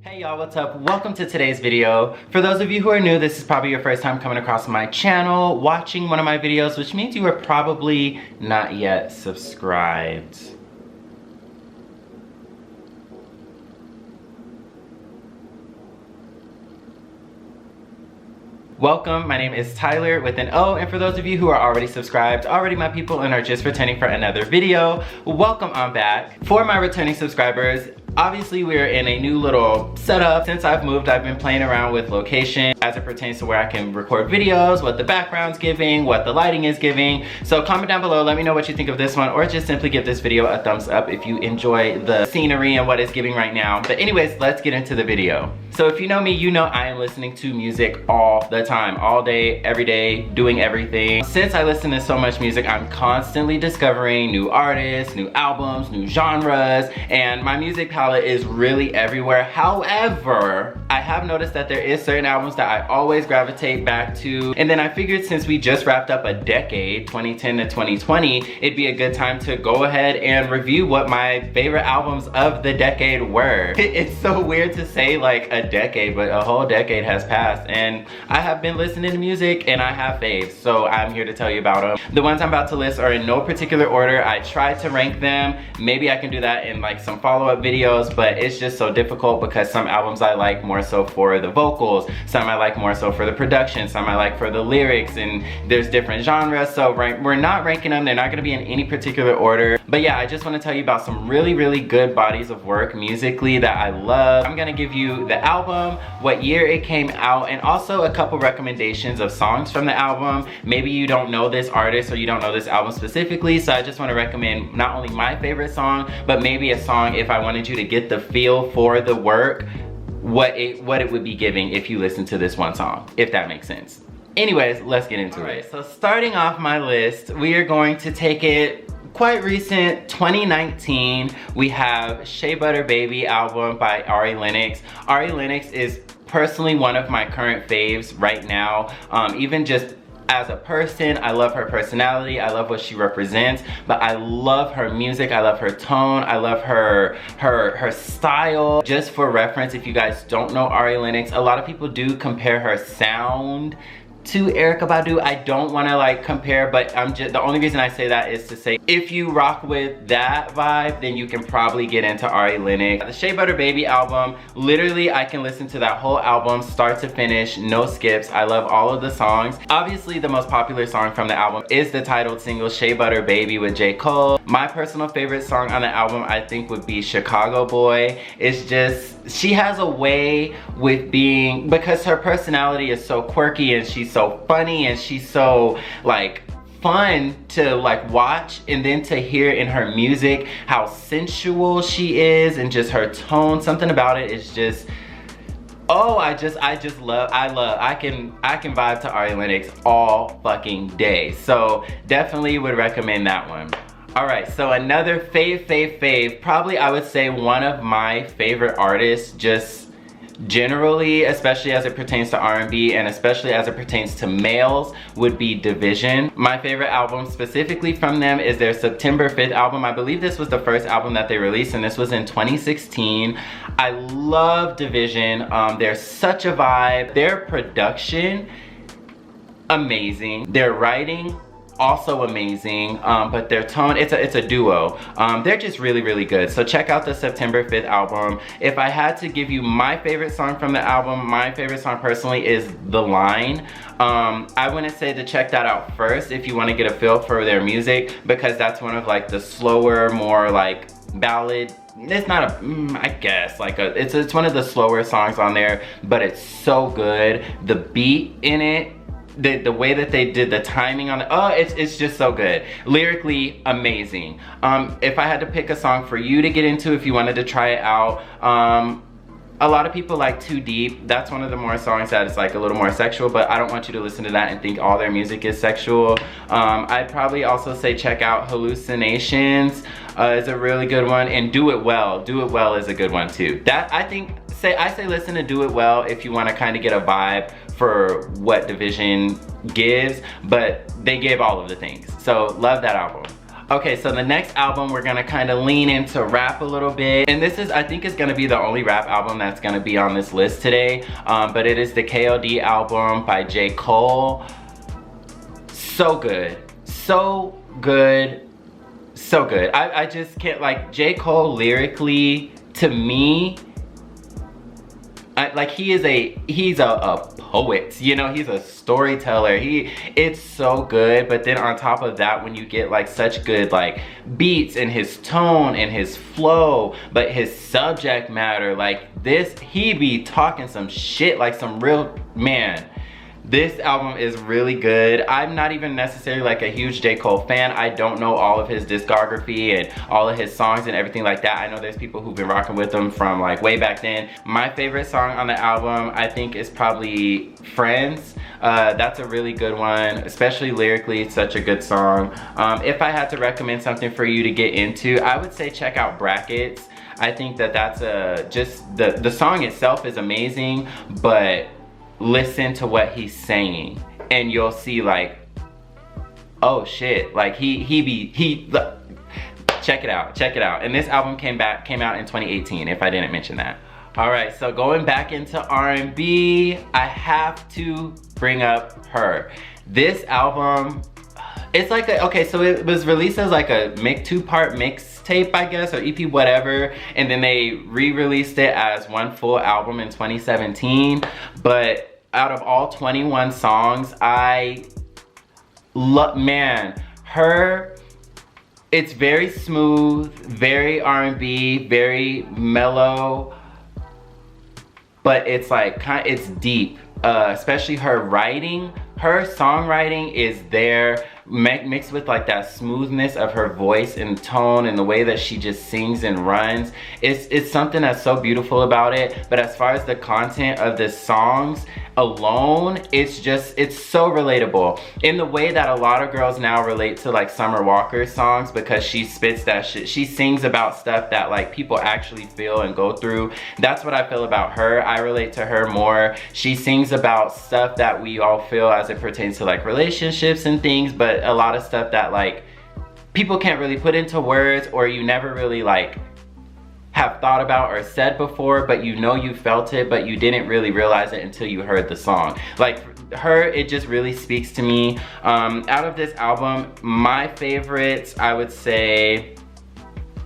Hey y'all, what's up? Welcome to today's video. For those of you who are new, this is probably your first time coming across my channel, watching one of my videos, which means you are probably not yet subscribed. Welcome, my name is Tyler with an O, and for those of you who are already subscribed, already my people, and are just returning for another video, welcome on back. For my returning subscribers, obviously we're in a new little setup. Since I've moved, I've been playing around with location as it pertains to where I can record videos, what the background's giving, what the lighting is giving. So comment down below, let me know what you think of this one, or just simply give this video a thumbs up if you enjoy the scenery and what it's giving right now. But anyways, let's get into the video. So if you know me, you know I am listening to music all the time, all day, every day, doing everything. Since I listen to so much music, I'm constantly discovering new artists, new albums, new genres, and my music palette is really everywhere. However, I have noticed that there is certain albums that I always gravitate back to, and then I figured since we just wrapped up a decade, 2010 to 2020, it'd be a good time to go ahead and review what my favorite albums of the decade were. It's so weird to say like a decade, but a whole decade has passed, and I have been listening to music and I have faves, so I'm here to tell you about them. The ones I'm about to list are in no particular order. I tried to rank them. Maybe I can do that in like some follow-up videos, but it's just so difficult because some albums I like more so for the vocals, some I like more so for the production, some I like for the lyrics, and there's different genres, so we're not ranking them. They're not gonna be in any particular order. But yeah, I just wanna tell you about some really, really good bodies of work musically that I love. I'm gonna give you the album, what year it came out, and also a couple recommendations of songs from the album. Maybe you don't know this artist or you don't know this album specifically, so I just wanna recommend not only my favorite song, but maybe a song if I wanted you to get the feel for the work, what it would be giving if you listen to this one song, if that makes sense. Anyways, let's get into it. So starting off my list, we are going to take it quite recent, 2019. We have Shea Butter Baby album by Ari Lennox. Ari Lennox is personally one of my current faves right now. Even just as a person, I love her personality, I love what she represents, but I love her music, I love her tone, I love her style. Just for reference, if you guys don't know Ari Lennox, a lot of people do compare her sound to Erykah Badu. I don't want to like compare, but the only reason I say that is to say if you rock with that vibe, then you can probably get into Ari Lennox. The Shea Butter Baby album, literally I can listen to that whole album start to finish, no skips. I love all of the songs. Obviously the most popular song from the album is the titled single Shea Butter Baby with J. Cole. My personal favorite song on the album I think would be Chicago Boy. It's just, she has a way with being, because her personality is so quirky and she's so funny and she's so like fun to like watch, and then to hear in her music how sensual she is and just her tone, something about it is just, oh, I can vibe to Ari Lennox all fucking day. So definitely would recommend that one. Alright, so another fave, probably I would say one of my favorite artists just generally, especially as it pertains to R&B and especially as it pertains to males, would be Division. My favorite album specifically from them is their September 5th album. I believe this was the first album that they released, and this was in 2016. I love Division. They're such a vibe. Their production, amazing. Their writing, also amazing, but their tone, it's a duo. They're just really, really good. So check out the September 5th album. If I had to give you my favorite song from the album, my favorite song personally is The Line. I wouldn't say to check that out first if you want to get a feel for their music, because that's one of like the slower, more like ballad, it's not a, I guess, like it's one of the slower songs on there, but it's so good. The beat in it, the way that they did the timing on it, oh, it's just so good. Lyrically amazing. If I had to pick a song for you to get into if you wanted to try it out, A lot of people like Too Deep. That's one of the more songs that is like a little more sexual, but I don't want you to listen to that and think all their music is sexual. I'd probably also say check out Hallucinations is a really good one, and Do It Well. Do It Well is a good one too. That I say listen to Do It Well if you want to kind of get a vibe for what Division gives, but they give all of the things. So love that album. Okay, so the next album, we're gonna kind of lean into rap a little bit. And this is, I think is gonna be the only rap album that's gonna be on this list today. But it is the KOD album by J. Cole. So good, so good, so good. I just can't, like, J. Cole lyrically, to me, like he's a poet, you know, he's a storyteller. It's so good. But then on top of that, when you get like such good like beats and his tone and his flow, but his subject matter, like this, he be talking some shit, like some real, man. This album is really good. I'm not even necessarily like a huge J. Cole fan. I don't know all of his discography and all of his songs and everything like that. I know there's people who've been rocking with him from like way back then. My favorite song on the album, I think, is probably Friends. That's a really good one, especially lyrically. It's such a good song. If I had to recommend something for you to get into, I would say check out Brackets. I think that that's just the song itself is amazing, but listen to what he's saying and you'll see like, oh shit, like check it out. And this album came out in 2018, if I didn't mention that. All right, so going back into R&B, I have to bring up Her. This album, it's like okay, so it was released as like a two-part mixtape, I guess, or EP, whatever, and then they re-released it as one full album in 2017. But out of all 21 songs, I love, man, Her, it's very smooth, very R&B, very mellow, but it's like, it's deep, especially her writing. Her songwriting is there, mixed with like that smoothness of her voice and tone and the way that she just sings and runs. It's something that's so beautiful about it. But as far as the content of the songs alone, it's so relatable in the way that a lot of girls now relate to like Summer Walker's songs, because she spits that shit. She sings about stuff that like people actually feel and go through. That's what I feel about Her. I relate to her more. She sings about stuff that we all feel as it pertains to like relationships and things, but a lot of stuff that like people can't really put into words, or you never really like have thought about or said before, but you know you felt it, but you didn't really realize it until you heard the song. Like Her, it just really speaks to me. Out of this album, my favorites, I would say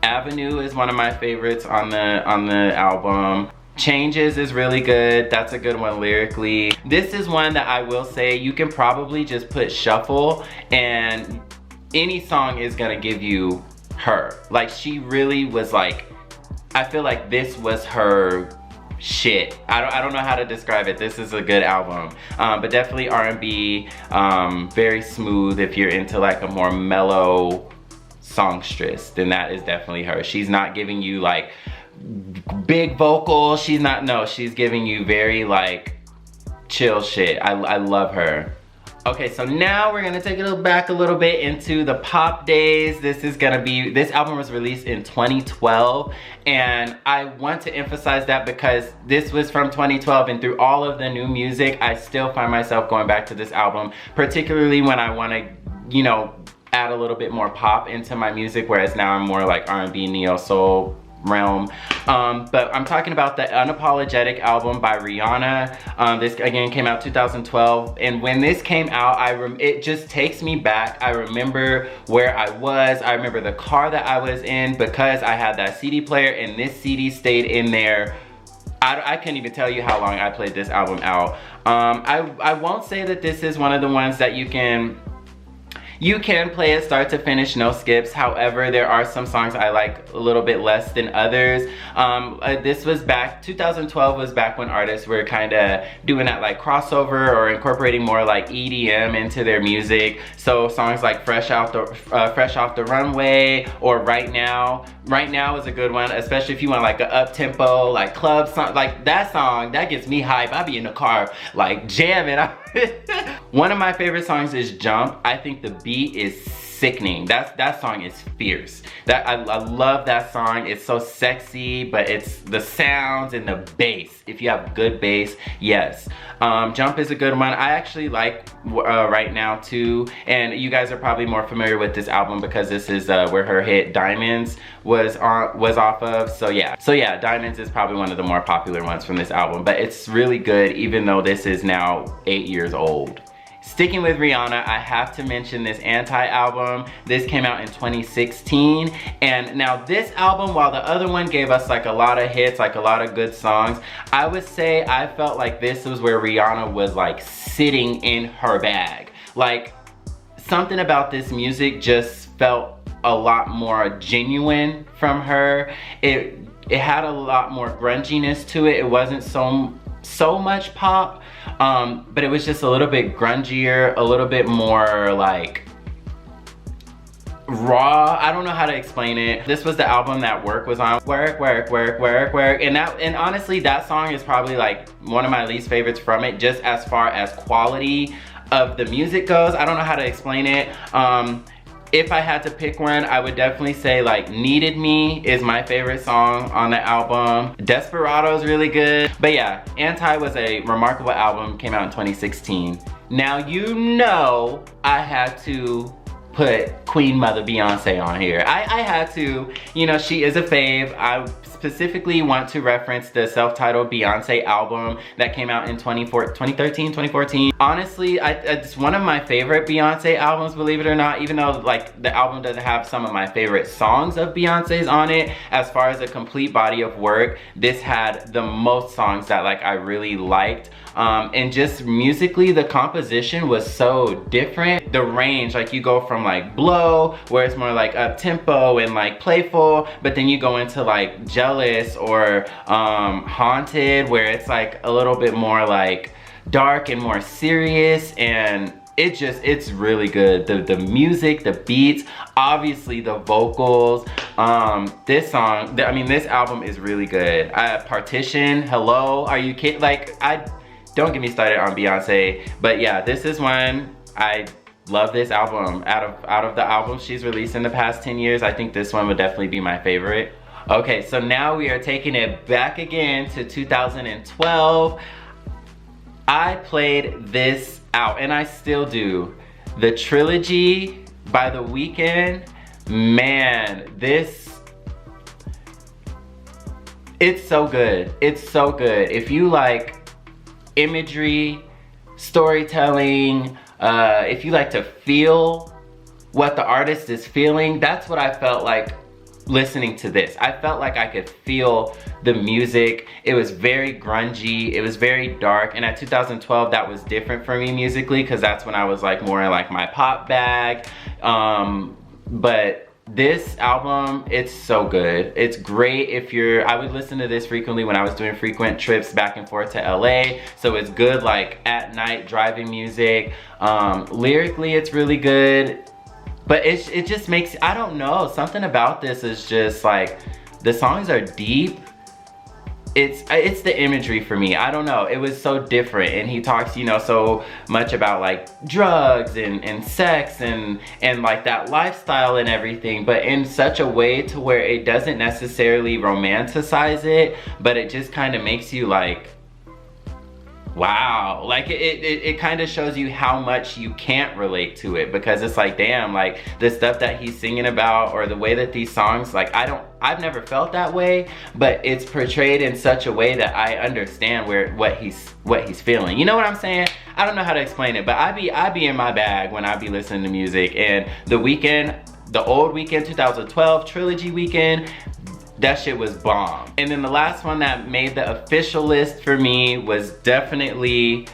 Avenue is one of my favorites on the album. Changes is really good. That's a good one lyrically. This is one that I will say you can probably just put shuffle and any song is gonna give you Her. Like she really was like, I feel like this was her shit. I don't know how to describe it. This is a good album, but definitely R&B, very smooth. If you're into like a more mellow songstress, then that is definitely her. She's not giving you like big vocals. She's giving you very like chill shit. I love her. Okay, so now we're gonna take it back a little bit into the pop days. This album was released in 2012, and I want to emphasize that because this was from 2012, and through all of the new music, I still find myself going back to this album, particularly when I wanna, you know, add a little bit more pop into my music, whereas now I'm more like R&B, neo soul realm. But I'm talking about the Unapologetic album by Rihanna. This again came out 2012, and when this came out, it just takes me back. I remember where I was. I remember the car that I was in, because I had that CD player and this CD stayed in there. I couldn't even tell you how long I played this album out. I won't say that this is one of the ones that you can You can play it start to finish, no skips. However, there are some songs I like a little bit less than others. This was back, 2012 was back when artists were kind of doing that like crossover or incorporating more like EDM into their music. So songs like Fresh Off the Runway or Right Now. Right Now is a good one, especially if you want like an up-tempo, like club song. Like that song, that gets me hype. I be in the car like jamming. One of my favorite songs is Jump. I think the beat is sickening. That song is fierce. I love that song. It's so sexy, but it's the sounds and the bass. If you have good bass, yes. Jump is a good one. I actually like Right Now too, and you guys are probably more familiar with this album because this is where her hit Diamonds was off of. So yeah, Diamonds is probably one of the more popular ones from this album, but it's really good even though this is now 8 years old. Sticking with Rihanna, I have to mention this Anti album. This came out in 2016. And now this album, while the other one gave us like a lot of hits, like a lot of good songs, I would say I felt like this was where Rihanna was like sitting in her bag. Like something about this music just felt a lot more genuine from her. It had a lot more grunginess to it. It wasn't so much pop, but it was just a little bit grungier, a little bit more like raw. I don't know how to explain it. This was the album that Work was on. Work, work, work, work, work. And honestly, that song is probably like one of my least favorites from it, just as far as quality of the music goes. I don't know how to explain it. If I had to pick one, I would definitely say like Needed Me is my favorite song on the album. Desperado is really good. But yeah, Anti was a remarkable album, came out in 2016. Now you know I had to put Queen Mother Beyonce on here. I had to, you know, she is a fave. I specifically want to reference the self-titled Beyonce album that came out in 2013, 2014. Honestly, it's one of my favorite Beyonce albums, believe it or not, even though like the album doesn't have some of my favorite songs of Beyonce's on it. As far as a complete body of work, this had the most songs that like I really liked. And just musically, the composition was so different. The range, like you go from like Blow, where it's more like up tempo and like playful, but then you go into like Jealous or Haunted, where it's like a little bit more like dark and more serious, and it's really good. The music, the beats, obviously the vocals. This song, I mean, this album is really good. Partition, Hello, Are You Kidding? Like, don't get me started on Beyonce, but yeah, this is one. I love this album. Out of the albums she's released in the past 10 years, I think this one would definitely be my favorite. Okay, so now we are taking it back again to 2012. I played this out, and I still do. The Trilogy by The Weeknd. Man, it's so good. It's so good. If you like imagery, storytelling, if you like to feel what the artist is feeling, that's what I felt like listening to this. I felt like I could feel the music. It was very grungy, it was very dark, and at 2012 that was different for me musically because that's when I was like more in like my pop bag. But this album, it's so good. It's great if I would listen to this frequently when I was doing frequent trips back and forth to LA. So it's good like at night driving music. Lyrically, it's really good. But it just makes, I don't know, something about this is just like, the songs are deep. It's the imagery for me. I don't know, it was so different. And he talks, you know, so much about like drugs and sex and like that lifestyle and everything, but in such a way to where it doesn't necessarily romanticize it, but it just kind of makes you like, wow, like it kind of shows you how much you can't relate to it, because it's like, damn, like the stuff that he's singing about or the way that these songs, like I've never felt that way, but it's portrayed in such a way that I understand what he's feeling. You know what I'm saying? I don't know how to explain it, but I be in my bag when I be listening to music. And The Weeknd, the old Weeknd, 2012 Trilogy Weeknd, that shit was bomb. And then the last one that made the official list for me was definitely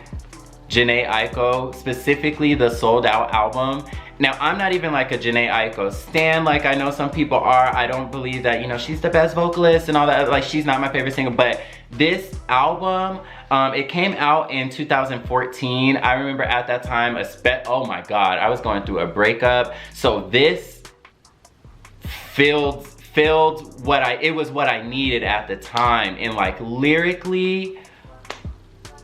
Jhené Aiko, specifically the Sold Out album. Now, I'm not even like a Jhené Aiko stan like I know some people are. I don't believe that, you know, she's the best vocalist and all that. Like, she's not my favorite singer, but this album, it came out in 2014. I remember at that time, oh my God, I was going through a breakup. So this filled it was what I needed at the time. And like lyrically,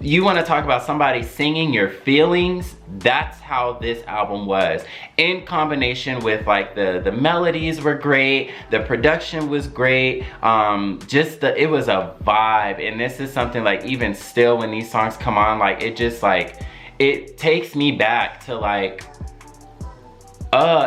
you want to talk about somebody singing your feelings, that's how this album was. In combination with like the melodies were great, the production was great, it was a vibe. And this is something like, even still when these songs come on, like it just like, it takes me back to like,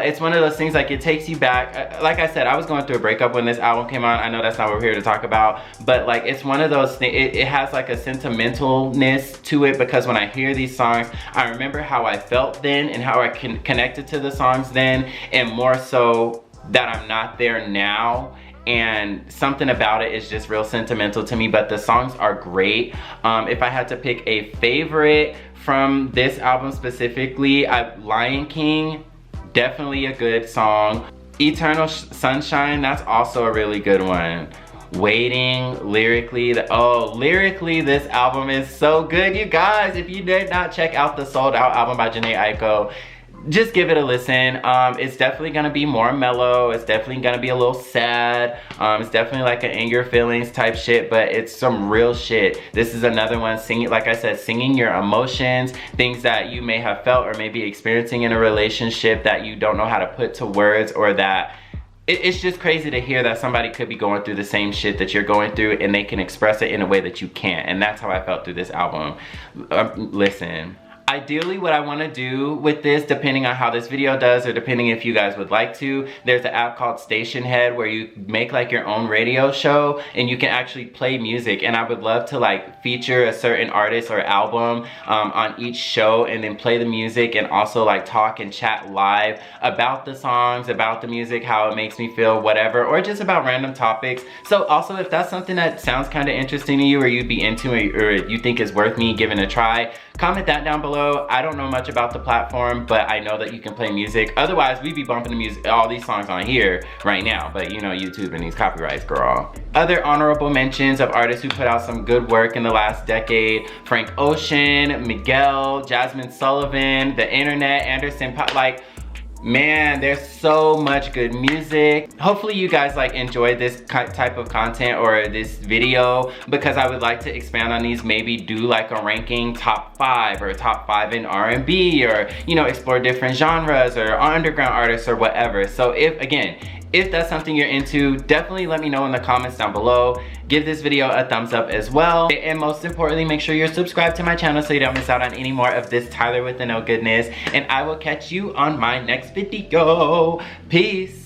it's one of those things, like it takes you back. Like I said, I was going through a breakup when this album came on. I know that's not what we're here to talk about, but like it's one of those things, it has like a sentimentalness to it, because when I hear these songs, I remember how I felt then and how I connected to the songs then, and more so that I'm not there now. And something about it is just real sentimental to me, but the songs are great. If I had to pick a favorite from this album specifically, Lion King, definitely a good song. Eternal Sunshine, that's also a really good one. Waiting, lyrically, lyrically this album is so good, you guys. If you did not check out the Sold Out album by Jhené Aiko, just give it a listen. It's definitely gonna be more mellow. It's definitely gonna be a little sad. It's definitely like an in your feelings type shit, but it's some real shit. This is another one, singing, like I said, singing your emotions, things that you may have felt or maybe experiencing in a relationship that you don't know how to put to words, or that it's just crazy to hear that somebody could be going through the same shit that you're going through and they can express it in a way that you can't. And that's how I felt through this album. Listen. Ideally, what I want to do with this, depending on how this video does, or depending if you guys would like to, there's an app called Station Head where you make like your own radio show and you can actually play music. And I would love to like feature a certain artist or album on each show, and then play the music, and also like talk and chat live about the songs, about the music, how it makes me feel, whatever, or just about random topics. So also, if that's something that sounds kind of interesting to you, or you'd be into it, or you think is worth me giving a try, comment that down below. I don't know much about the platform, but I know that you can play music. Otherwise, we'd be bumping the music, all these songs on here right now, but you know, YouTube and these copyrights, girl. Other honorable mentions of artists who put out some good work in the last decade: Frank Ocean, Miguel, Jasmine Sullivan, The Internet, Anderson .Paak, like, man, there's so much good music. Hopefully you guys like enjoyed this type of content or this video, because I would like to expand on these, maybe do like a ranking top 5 or top 5 in R&B, or you know, explore different genres or underground artists or whatever. So if that's something you're into, definitely let me know in the comments down below. Give this video a thumbs up as well. And most importantly, make sure you're subscribed to my channel so you don't miss out on any more of this Tyler with the No goodness. And I will catch you on my next video. Peace.